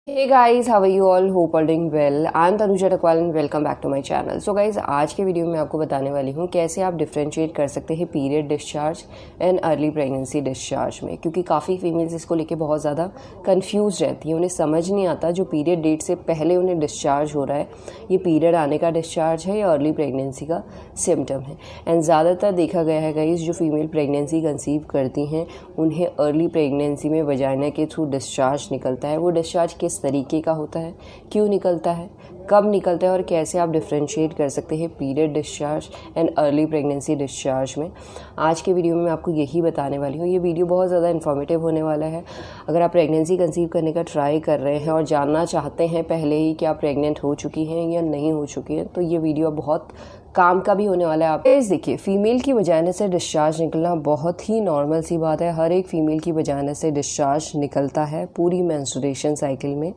Hey guys, how are you all? Hope all doing well. I'm Tanuja Takwal and welcome back to my channel. So guys, आज के video में आपको बताने वाली हूँ कैसे आप डिफ्रेंशिएट कर सकते हैं period discharge and early pregnancy discharge में, क्योंकि काफ़ी फीमेल्स इसको लेके बहुत ज़्यादा कंफ्यूज रहती हैं। उन्हें समझ नहीं आता जो पीरियड डेट से पहले उन्हें डिस्चार्ज हो रहा है, ये पीरियड आने का डिस्चार्ज है या अर्ली प्रेगनेंसी का सिम्टम है। एंड ज़्यादातर देखा गया है गाइस, जो फीमेल प्रेगनेंसी कंसीव करती हैं उन्हें अर्ली प्रेगनेंसी में वजाइना के थ्रू डिस्चार्ज निकलता है। वो डिस्चार्ज किस तरीके का होता है, क्यों निकलता है, कब निकलता है और कैसे आप डिफ्रेंशिएट कर सकते हैं period discharge and early pregnancy discharge में, आज के वीडियो में मैं आपको यही बताने वाली हूँ। ये वीडियो बहुत ज़्यादा इन्फॉर्मेटिव होने वाला है। अगर आप प्रेगनेंसी कंसीव करने का ट्राई कर रहे हैं और जानना चाहते हैं पहले ही कि आप प्रेग्नेंट हो चुकी हैं या नहीं हो चुकी हैं, तो ये वीडियो बहुत काम का भी होने वाला है। आप देखिए, फीमेल की वजाइना से डिस्चार्ज निकलना बहुत ही नॉर्मल सी बात है। हर एक फीमेल की वजाइना से डिस्चार्ज निकलता है पूरी मेंस्ट्रुएशन साइकिल में,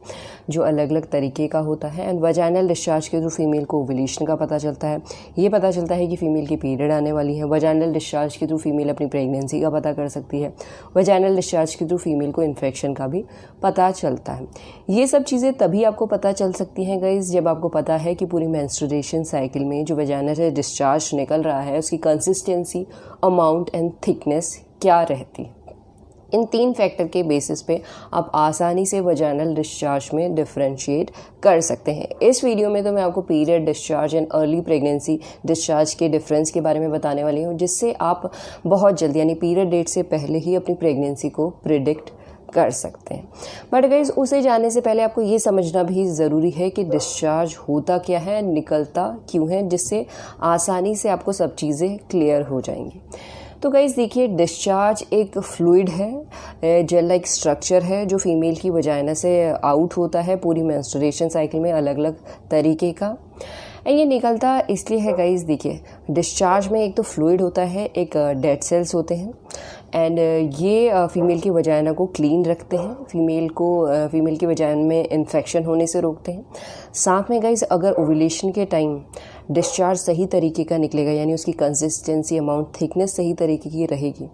जो अलग अलग तरीके का होता है। एंड वजाइनल डिस्चार्ज के थ्रू फीमेल को ओव्यूलेशन का पता चलता है, ये पता चलता है कि फीमेल की पीरियड आने वाली है। वजाइनल डिस्चार्ज के थ्रू फीमेल अपनी प्रेगनेंसी का पता कर सकती है। वजाइनल डिस्चार्ज के थ्रू फीमेल को इन्फेक्शन का भी पता चलता है। ये सब चीज़ें तभी आपको पता चल सकती हैं गाइज, जब आपको पता है कि पूरी मेंस्ट्रुएशन साइकिल में जो वजाइना से डिस्चार्ज निकल रहा है उसकी कंसिस्टेंसी, अमाउंट एंड थिकनेस क्या रहती है। इन तीन फैक्टर के बेसिस पे आप आसानी से वजाइनल डिस्चार्ज में डिफरेंशिएट कर सकते हैं। इस वीडियो में तो मैं आपको period discharge and early pregnancy discharge के डिफरेंस के बारे में बताने वाली हूँ, जिससे आप बहुत जल्दी यानी पीरियड डेट से पहले ही अपनी प्रेगनेंसी को प्रिडिक्ट कर सकते हैं। बट गाइज, उसे जाने से पहले आपको ये समझना भी ज़रूरी है कि डिस्चार्ज होता क्या है, निकलता क्यों है, जिससे आसानी से आपको सब चीज़ें क्लियर हो जाएंगी। तो गाइज देखिए, डिस्चार्ज एक फ्लूइड है, जेल लाइक स्ट्रक्चर है जो फीमेल की वजाइना से आउट होता है पूरी मेंस्ट्रुएशन साइकिल में अलग अलग तरीके का। ये निकलता इसलिए है गाइज, देखिए डिस्चार्ज में एक तो फ्लूइड होता है, एक डेड सेल्स होते हैं। एंड ये फीमेल की वजाइना को क्लीन रखते हैं, फीमेल की वजाइना में इन्फेक्शन होने से रोकते हैं। साथ में गाइज, अगर ओव्यूलेशन के टाइम डिस्चार्ज सही तरीके का निकलेगा, यानी उसकी कंसिस्टेंसी, अमाउंट, थिकनेस सही तरीके की रहेगी,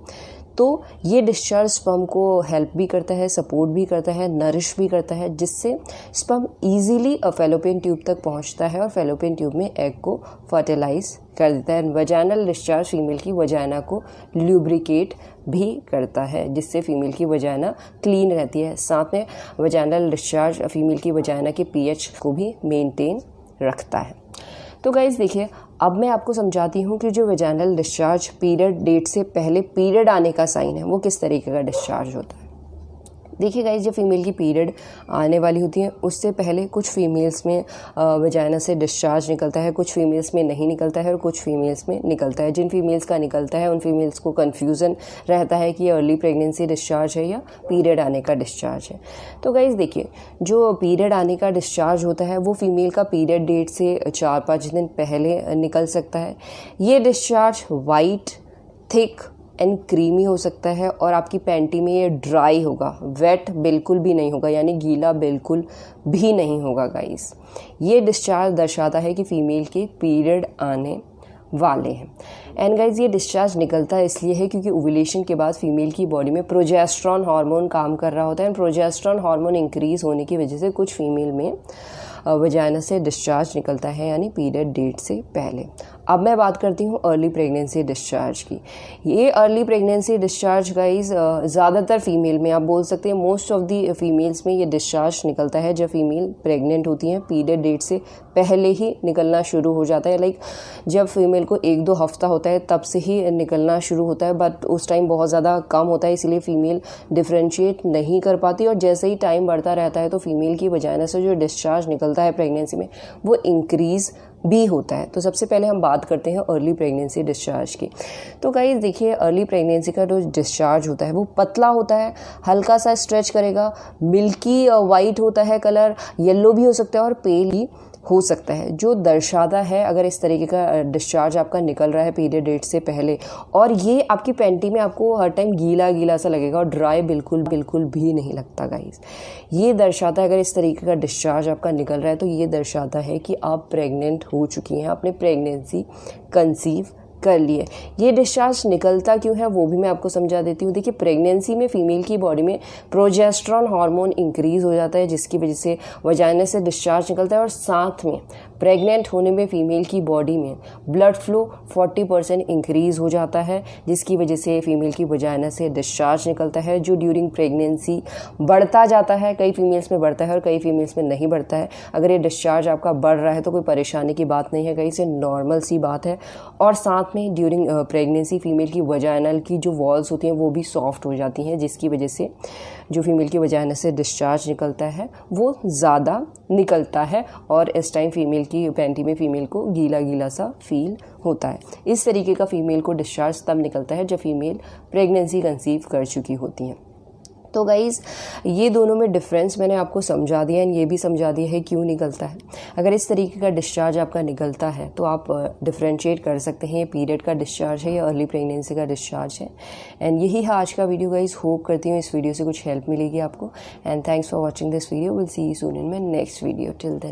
तो ये डिस्चार्ज स्पर्म को हेल्प भी करता है, सपोर्ट भी करता है, नरिश भी करता है, जिससे स्पर्म इजीली फैलोपियन ट्यूब तक पहुंचता है और फैलोपियन ट्यूब में एग को फर्टिलाइज कर देता है। वजाइनल डिस्चार्ज फीमेल की वजाइना को ल्यूब्रिकेट भी करता है, जिससे फीमेल की वजाइना क्लीन रहती है। साथ में वजाइनल डिस्चार्ज फीमेल की वजाइना के पीएच को भी मेंटेन रखता है। तो गाइज देखिए, अब मैं आपको समझाती हूँ कि जो वजाइनल डिस्चार्ज पीरियड डेट से पहले पीरियड आने का साइन है, वो किस तरीके का डिस्चार्ज होता है। देखिए गाइज, जब फीमेल की पीरियड आने वाली होती है उससे पहले कुछ फीमेल्स में वजाइना से डिस्चार्ज निकलता है, कुछ फीमेल्स में नहीं निकलता है और कुछ फीमेल्स में निकलता है। जिन फीमेल्स का निकलता है उन फीमेल्स को कन्फ्यूज़न रहता है कि ये अर्ली प्रेगनेंसी डिस्चार्ज है या पीरियड आने का डिस्चार्ज है। तो गाइज देखिए, जो पीरियड आने का डिस्चार्ज होता है वो फीमेल का पीरियड डेट से 4-5 दिन पहले निकल सकता है। ये discharge white, thick and creamy हो सकता है और आपकी पैंटी में ये ड्राई होगा, वेट बिल्कुल भी नहीं होगा, यानी गीला बिल्कुल भी नहीं होगा गाइस। ये डिस्चार्ज दर्शाता है कि फीमेल के पीरियड आने वाले हैं। एंड गाइज, ये डिस्चार्ज निकलता इसलिए है क्योंकि ओव्यूलेशन के बाद फीमेल की बॉडी में प्रोजेस्टेरॉन हार्मोन काम कर रहा होता है। एंड प्रोजेस्टेरॉन हार्मोन इंक्रीज होने की वजह से कुछ फीमेल में वजाइना से डिस्चार्ज निकलता है, यानी पीरियड डेट से पहले। अब मैं बात करती हूँ अर्ली प्रेगनेंसी डिस्चार्ज की। ये अर्ली प्रेगनेंसी डिस्चार्ज गाइज ज़्यादातर फीमेल में, आप बोल सकते हैं मोस्ट ऑफ दी फीमेल्स में ये डिस्चार्ज निकलता है जब फीमेल प्रेग्नेंट होती हैं। पीरियड डेट से पहले ही निकलना शुरू हो जाता है, लाइक जब फीमेल को 1-2 हफ्ता होता है तब से ही निकलना शुरू होता है, बट उस टाइम बहुत ज़्यादा कम होता है, इसलिए फीमेल डिफ्रेंशिएट नहीं कर पाती। और जैसे ही टाइम बढ़ता रहता है तो फीमेल की वजाइना से जो डिस्चार्ज निकलता है प्रेगनेंसी में वो इंक्रीज़ भी होता है। तो सबसे पहले हम बात करते हैं अर्ली प्रेगनेंसी डिस्चार्ज की। तो गाइस देखिए, अर्ली प्रेगनेंसी का जो डिस्चार्ज होता है वो पतला होता है, हल्का सा स्ट्रेच करेगा, मिल्की वाइट होता है कलर, येलो भी हो सकता है और पेल ही हो सकता है, जो दर्शाता है अगर इस तरीके का डिस्चार्ज आपका निकल रहा है पीरियड डेट से पहले। और ये आपकी पैंटी में आपको हर टाइम गीला गीला सा लगेगा और ड्राई बिल्कुल भी नहीं लगता गाइस। ये दर्शाता है अगर इस तरीके का डिस्चार्ज आपका निकल रहा है तो ये दर्शाता है कि आप प्रेग्नेंट हो चुकी हैं, आपने प्रेगनेंसी कंसीव कर लिए। ये डिस्चार्ज निकलता क्यों है वो भी मैं आपको समझा देती हूँ। देखिए, प्रेगनेंसी में फीमेल की बॉडी में प्रोजेस्टेरॉन हार्मोन इंक्रीज हो जाता है, जिसकी वजह से वजाइना से डिस्चार्ज निकलता है, और साथ में प्रेग्नेंट होने में फीमेल की बॉडी में ब्लड फ्लो 40% इंक्रीज हो जाता है, जिसकी वजह से फीमेल की वजाइना से डिस्चार्ज निकलता है, जो ड्यूरिंग प्रेगनेंसी बढ़ता जाता है। कई फीमेल्स में बढ़ता है और कई फीमेल्स में नहीं बढ़ता है। अगर ये डिस्चार्ज आपका बढ़ रहा है तो कोई परेशानी की बात नहीं है, कहीं से नॉर्मल सी बात है। और साथ में ड्यूरिंग प्रेगनेंसी फीमेल की वजाइनल की जो वॉल्स होती हैं वो भी सॉफ्ट हो जाती हैं, जिसकी वजह से जो फीमेल की वजाइना से डिस्चार्ज निकलता है वो ज़्यादा निकलता है, और इस टाइम फीमेल की पैंटी में फीमेल को गीला गीला सा फील होता है। इस तरीके का फीमेल को डिस्चार्ज तब निकलता है जब फीमेल प्रेगनेंसी कंसीव कर चुकी होती हैं। तो गाइज़, ये दोनों में डिफरेंस मैंने आपको समझा दिया, एंड ये भी समझा दिया है क्यों निकलता है। अगर इस तरीके का डिस्चार्ज आपका निकलता है तो आप डिफरेंशिएट कर सकते हैं ये पीरियड का डिस्चार्ज है या अर्ली प्रेगनेंसी का डिस्चार्ज है। एंड यही है आज का वीडियो गाइज़। होप करती हूँ इस वीडियो से कुछ हेल्प मिलेगी आपको, and thanks for watching this video. Will see you soon in my next video. Till then.